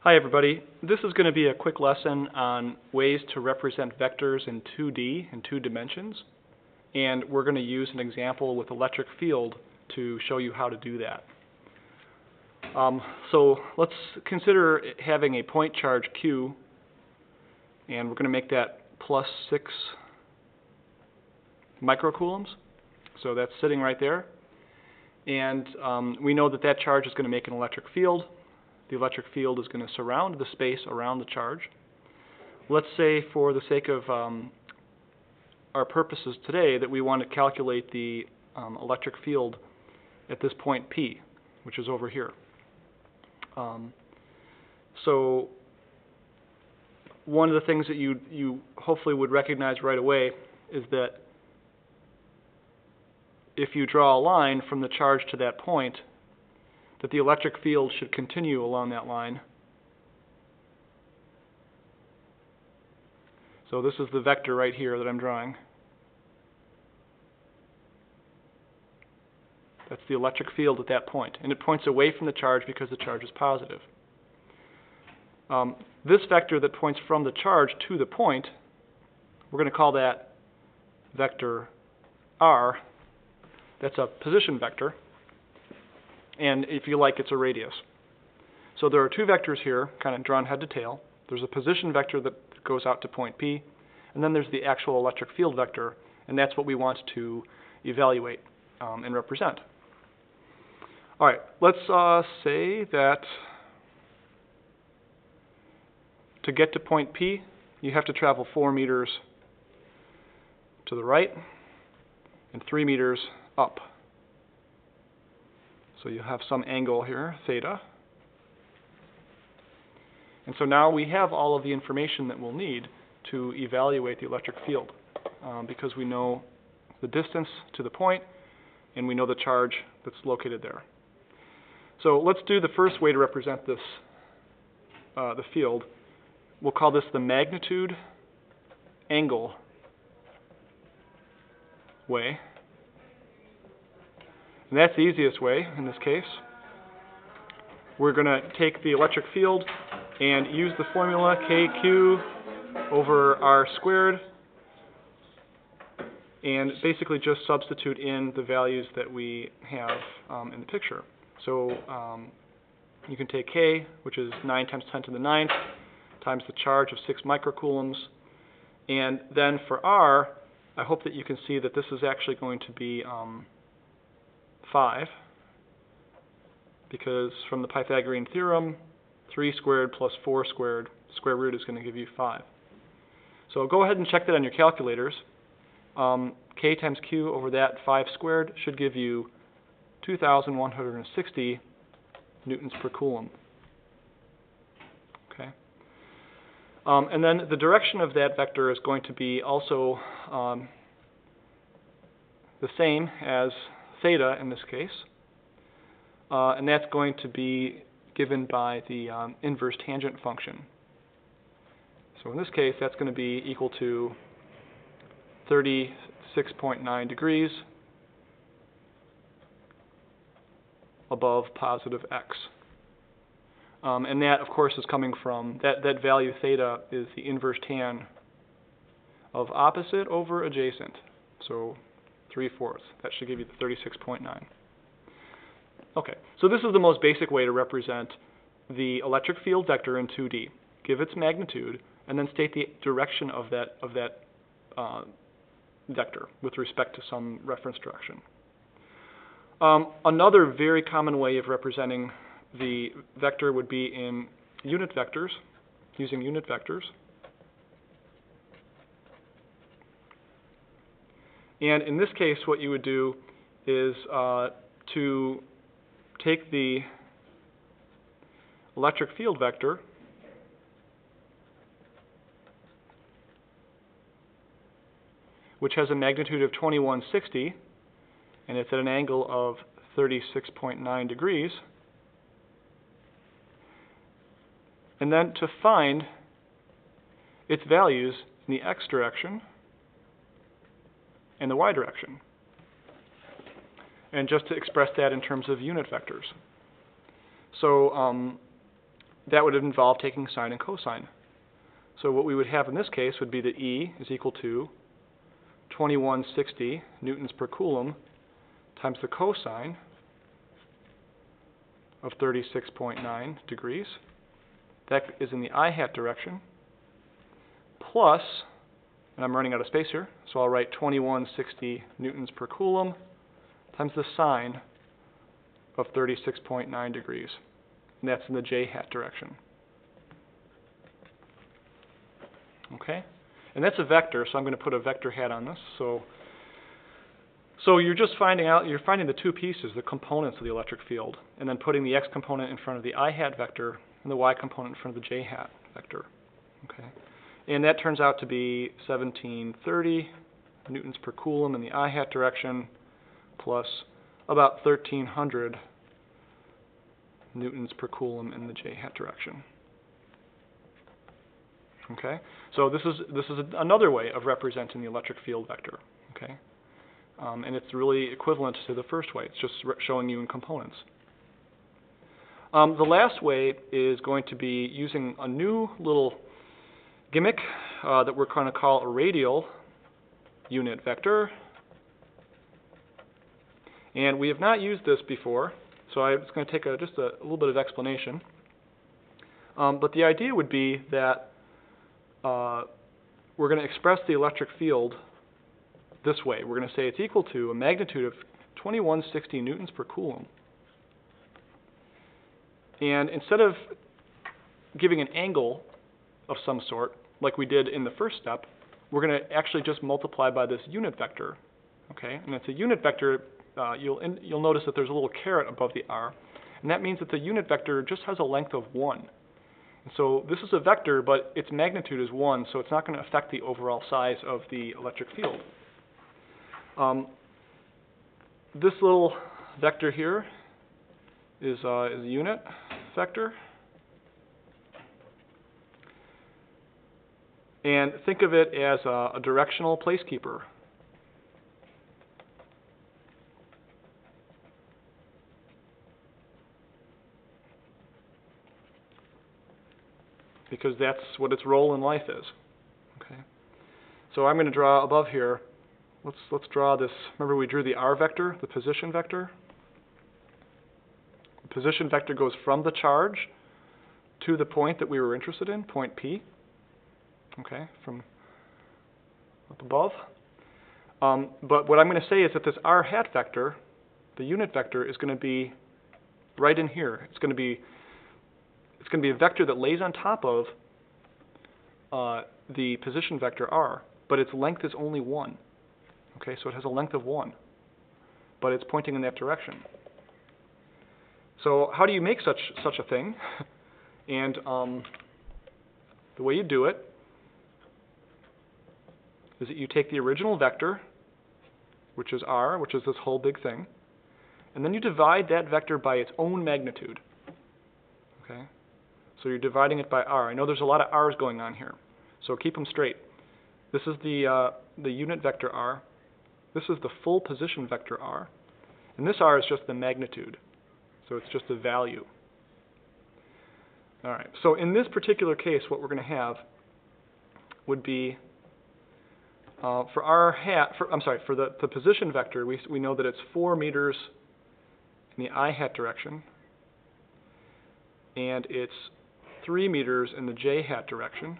Hi everybody. This is going to be a quick lesson on ways to represent vectors in 2D, in 2 dimensions. And we're going to use an example with electric field to show you how to do that. So let's consider having a point charge Q, and we're going to make that plus 6 microcoulombs. So that's sitting right there. And we know that that charge is going to make an electric field. The electric field is going to surround the space around the charge. Let's say, for the sake of our purposes today, that we want to calculate the electric field at this point P, which is over here. So one of the things that you hopefully would recognize right away is that if you draw a line from the charge to that point, that the electric field should continue along that line. So this is the vector right here that I'm drawing. That's the electric field at that point, and it points away from the charge because the charge is positive. This vector that points from the charge to the point, we're going to call that vector R. That's a position vector. And if you like, it's a radius. So there are 2 vectors here, kind of drawn head to tail. There's a position vector that goes out to point P, and then there's the actual electric field vector, and that's what we want to evaluate and represent. All right, let's say that to get to point P, you have to travel 4 meters to the right and 3 meters up. So you have some angle here, theta. And so now we have all of the information that we'll need to evaluate the electric field because we know the distance to the point and we know the charge that's located there. So let's do the first way to represent this, the field. We'll call this the magnitude angle way. And that's the easiest way in this case. We're going to take the electric field and use the formula KQ over R squared and basically just substitute in the values that we have in the picture. So you can take K, which is 9 times 10 to the 9th, times the charge of 6 microcoulombs. And then for R, I hope that you can see that this is actually going to be 5, because from the Pythagorean theorem, 3 squared plus 4 squared, square root is going to give you 5. So go ahead and check that on your calculators. K times Q over that 5 squared should give you 2,160 newtons per coulomb. Okay. And then the direction of that vector is going to be also the same as theta in this case, and that's going to be given by the inverse tangent function. So in this case, that's going to be equal to 36.9 degrees above positive x. And that, of course, is coming from, that value theta is the inverse tan of opposite over adjacent. So 3/4. That should give you the 36.9. Okay, so this is the most basic way to represent the electric field vector in 2D. Give its magnitude, and then state the direction of that vector with respect to some reference direction. Another very common way of representing the vector would be in unit vectors, using unit vectors. And in this case, what you would do is to take the electric field vector which has a magnitude of 2160, and it's at an angle of 36.9 degrees. And then to find its values in the x direction and the y direction. And just to express that in terms of unit vectors. So that would involve taking sine and cosine. So what we would have in this case would be that E is equal to 2160 newtons per coulomb times the cosine of 36.9 degrees. That is in the I hat direction, plus, and I'm running out of space here, so I'll write 2160 newtons per coulomb times the sine of 36.9 degrees. And that's in the j hat direction. Okay? And that's a vector, so I'm going to put a vector hat on this. So you're just finding the two pieces, the components of the electric field, and then putting the x component in front of the I hat vector and the y component in front of the j hat vector. Okay? And that turns out to be 1730 newtons per coulomb in the I hat direction, plus about 1300 newtons per coulomb in the j hat direction. Okay, so this is another way of representing the electric field vector. Okay, and it's really equivalent to the first way. It's just showing you in components. The last way is going to be using a new little gimmick that we're going to call a radial unit vector. And we have not used this before, so it's going to take just a little bit of explanation. But the idea would be that we're going to express the electric field this way. We're going to say it's equal to a magnitude of 2160 newtons per coulomb. And instead of giving an angle of some sort, like we did in the first step, we're going to actually just multiply by this unit vector. Okay, and it's a unit vector. You'll notice that there's a little caret above the r, and that means that the unit vector just has a length of 1. And so this is a vector, but its magnitude is 1, so it's not going to affect the overall size of the electric field. This little vector here is a unit vector. And think of it as a directional placekeeper. Because that's what its role in life is. Okay. So I'm going to draw above here. Let's draw this. Remember we drew the r vector, the position vector. The position vector goes from the charge to the point that we were interested in, point P. Okay, from up above. But what I'm going to say is that this r hat vector, the unit vector, is going to be right in here. It's going to be a vector that lays on top of the position vector r, but its length is only 1. Okay, so it has a length of 1, but it's pointing in that direction. So how do you make such a thing? And the way you do it is that you take the original vector, which is r, which is this whole big thing, and then you divide that vector by its own magnitude. Okay? So you're dividing it by r. I know there's a lot of r's going on here, so keep them straight. This is the unit vector r. This is the full position vector r. And this r is just the magnitude. So it's just a value. All right. So in this particular case, what we're going to have would be for r hat. For the position vector, we know that it's 4 meters in the I hat direction, and it's 3 meters in the j hat direction.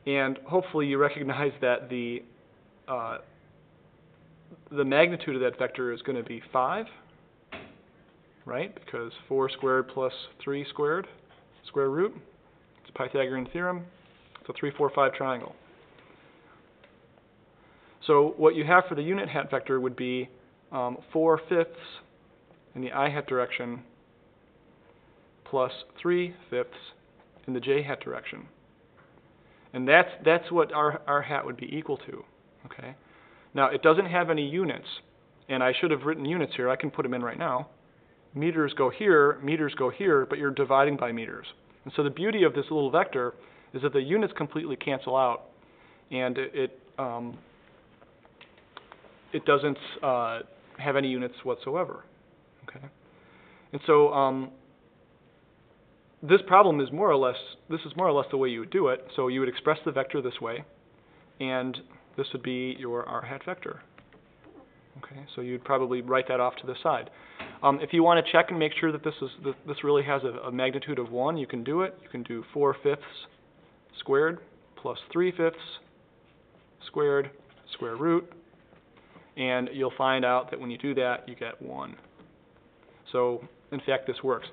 And hopefully you recognize that the magnitude of that vector is going to be 5, right? Because 4 squared plus 3 squared, square root. It's a Pythagorean theorem. It's a 3, 4, 5 triangle. So what you have for the unit hat vector would be 4/5 in the I hat direction plus 3/5 in the j hat direction. And that's what our hat would be equal to. Okay. Now it doesn't have any units, and I should have written units here. I can put them in right now. Meters go here, but you're dividing by meters. And so the beauty of this little vector is that the units completely cancel out, and it doesn't have any units whatsoever. Okay. And so this problem is more or less the way you would do it. So you would express the vector this way, and this would be your r hat vector. Okay, so you'd probably write that off to the side. If you want to check and make sure that this really has a magnitude of 1, you can do it. You can do 4/5 squared plus 3/5 squared square root, and you'll find out that when you do that, you get 1. So, in fact, this works.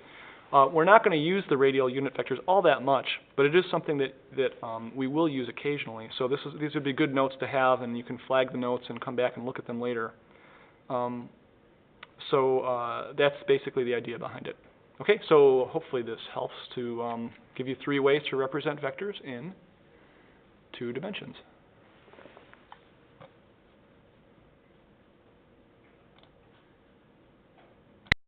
We're not going to use the radial unit vectors all that much, but it is something that we will use occasionally. So these would be good notes to have, and you can flag the notes and come back and look at them later. That's basically the idea behind it. Okay, so hopefully this helps to give you 3 ways to represent vectors in 2 dimensions.